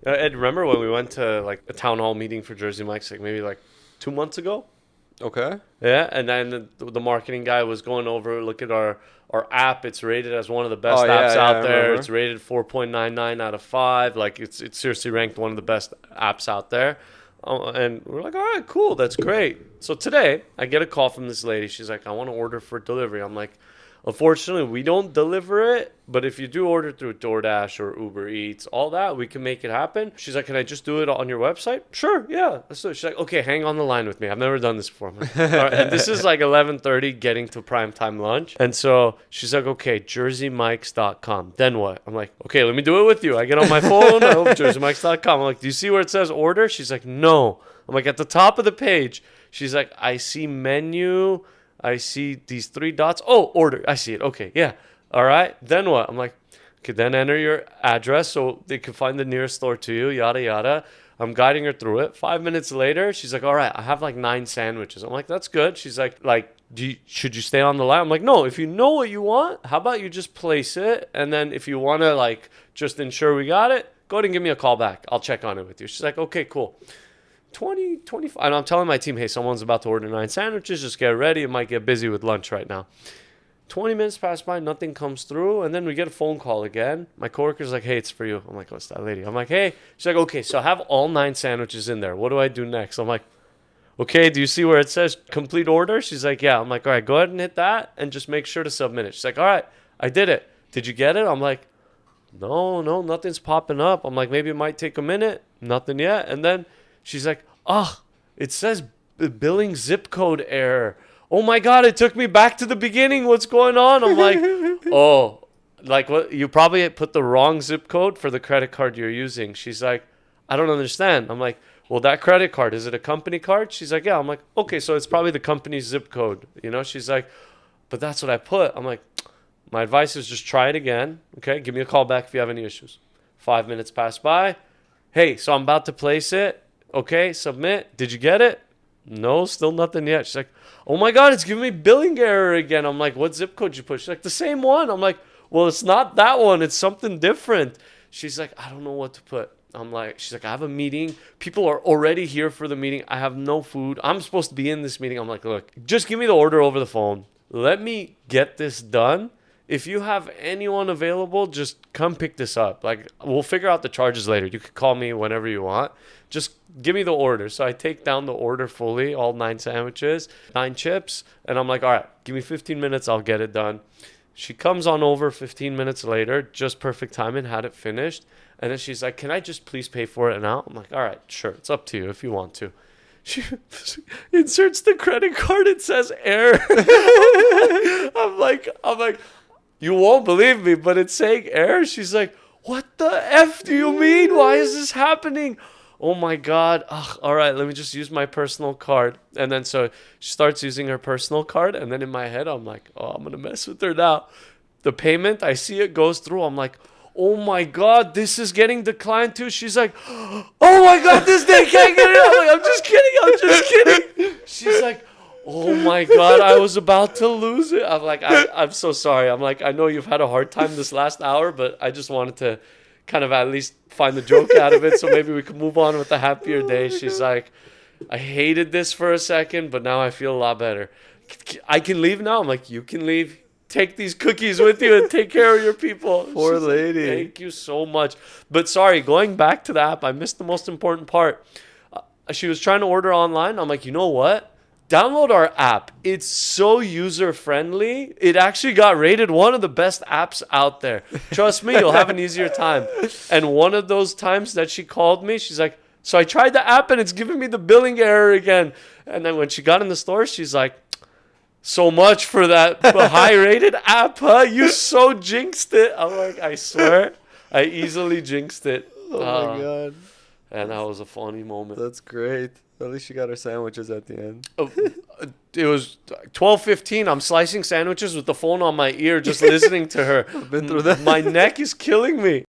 Ed, remember when we went to like a town hall meeting for Jersey Mike's like maybe like 2 months ago? Okay. Yeah, and then the marketing guy was going over, look at our app. It's rated as one of the best Oh, yeah, apps yeah, I out there. remember. It's rated 4.99 out of 5. Like it's seriously ranked one of the best apps out there. And we're like, all right, cool, that's great. So today I get a call from this lady. She's like, I want to order for delivery. I'm like, unfortunately, we don't deliver it, but if you do order through DoorDash or Uber Eats, all that, we can make it happen. She's like, can I just do it on your website? Sure, yeah. So she's like, okay, hang on the line with me. I've never done this before. I'm like, all right. And this is like 11:30, getting to prime time lunch. And so she's like, okay, jerseymikes.com. Then what? I'm like, okay, let me do it with you. I get on my phone, I open jerseymikes.com. I'm like, do you see where it says order? She's like, no. I'm like, at the top of the page. She's like, I see menu. I see these 3 dots. Oh, order. I see it. Okay, yeah. All right. Then what? I'm like, okay, then enter your address so they can find the nearest store to you, yada, yada. I'm guiding her through it. 5 minutes later, she's like, all right, I have like 9 sandwiches. I'm like, that's good. She's like, should you stay on the line? I'm like, no, if you know what you want, how about you just place it? And then if you want to like just ensure we got it, go ahead and give me a call back. I'll check on it with you. She's like, okay, cool. 20, 25. And I'm telling my team, hey, someone's about to order 9 sandwiches. Just get ready. It might get busy with lunch right now. 20 minutes pass by, nothing comes through. And then we get a phone call again. My coworker's like, hey, it's for you. I'm like, what's that lady? I'm like, hey. She's like, okay, so I have all 9 sandwiches in there. What do I do next? I'm like, okay, do you see where it says complete order? She's like, yeah. I'm like, all right, go ahead and hit that and just make sure to submit it. She's like, all right, I did it. Did you get it? I'm like, no, nothing's popping up. I'm like, maybe it might take a minute. Nothing yet. And then she's like, it says billing zip code error. Oh my God, it took me back to the beginning. What's going on? I'm like, oh, like what? You probably put the wrong zip code for the credit card you're using. She's like, I don't understand. I'm like, well, that credit card, is it a company card? She's like, yeah. I'm like, okay, so it's probably the company's zip code. She's like, but that's what I put. I'm like, my advice is just try it again. Okay, give me a call back if you have any issues. 5 minutes pass by. Hey, so I'm about to place it. Okay, submit. Did you get it? No, still nothing yet. She's like, oh my God, it's giving me billing error again. I'm like, what zip code did you put? She's like, the same one. I'm like, well, it's not that one. It's something different. She's like, I don't know what to put. I'm like, she's like, I have a meeting. People are already here for the meeting. I have no food. I'm supposed to be in this meeting. I'm like, look, just give me the order over the phone. Let me get this done. If you have anyone available, just come pick this up. Like, we'll figure out the charges later. You could call me whenever you want. Just give me the order. So I take down the order fully, all 9 sandwiches, 9 chips. And I'm like, all right, give me 15 minutes. I'll get it done. She comes on over 15 minutes later, just perfect timing, had it finished. And then she's like, can I just please pay for it now? I'm like, all right, sure. It's up to you if you want to. She inserts the credit card. It says error. I'm like, you won't believe me, but it's saying error. She's like, what the F do you mean? Why is this happening? Oh my God. Ugh, all right, let me just use my personal card. And then so she starts using her personal card. And then in my head, I'm like, oh, I'm going to mess with her now. The payment, I see it goes through. I'm like, oh my God, this is getting declined too. She's like, oh my God, this day can't get it. I'm like, I'm just kidding. She's like, oh my God, I was about to lose it. I'm like, I'm so sorry. I'm like, I know you've had a hard time this last hour, but I just wanted to kind of at least find the joke out of it so maybe we can move on with a happier day. She's like, I hated this for a second, but now I feel a lot better. I can leave now? I'm like, you can leave. Take these cookies with you and take care of your people. Poor lady. Like, thank you so much. But sorry, going back to the app, I missed the most important part. She was trying to order online. I'm like, you know what? Download our app. It's so user-friendly. It actually got rated one of the best apps out there. Trust me, you'll have an easier time. And one of those times that she called me, she's like, so I tried the app and it's giving me the billing error again. And then when she got in the store, she's like, so much for that high-rated app, huh? You so jinxed it. I'm like, I swear, I easily jinxed it. Oh, my God. And that was a funny moment. That's great. At least she got her sandwiches at the end. It was 12:15. I'm slicing sandwiches with the phone on my ear, just listening to her. I've been through that. My neck is killing me.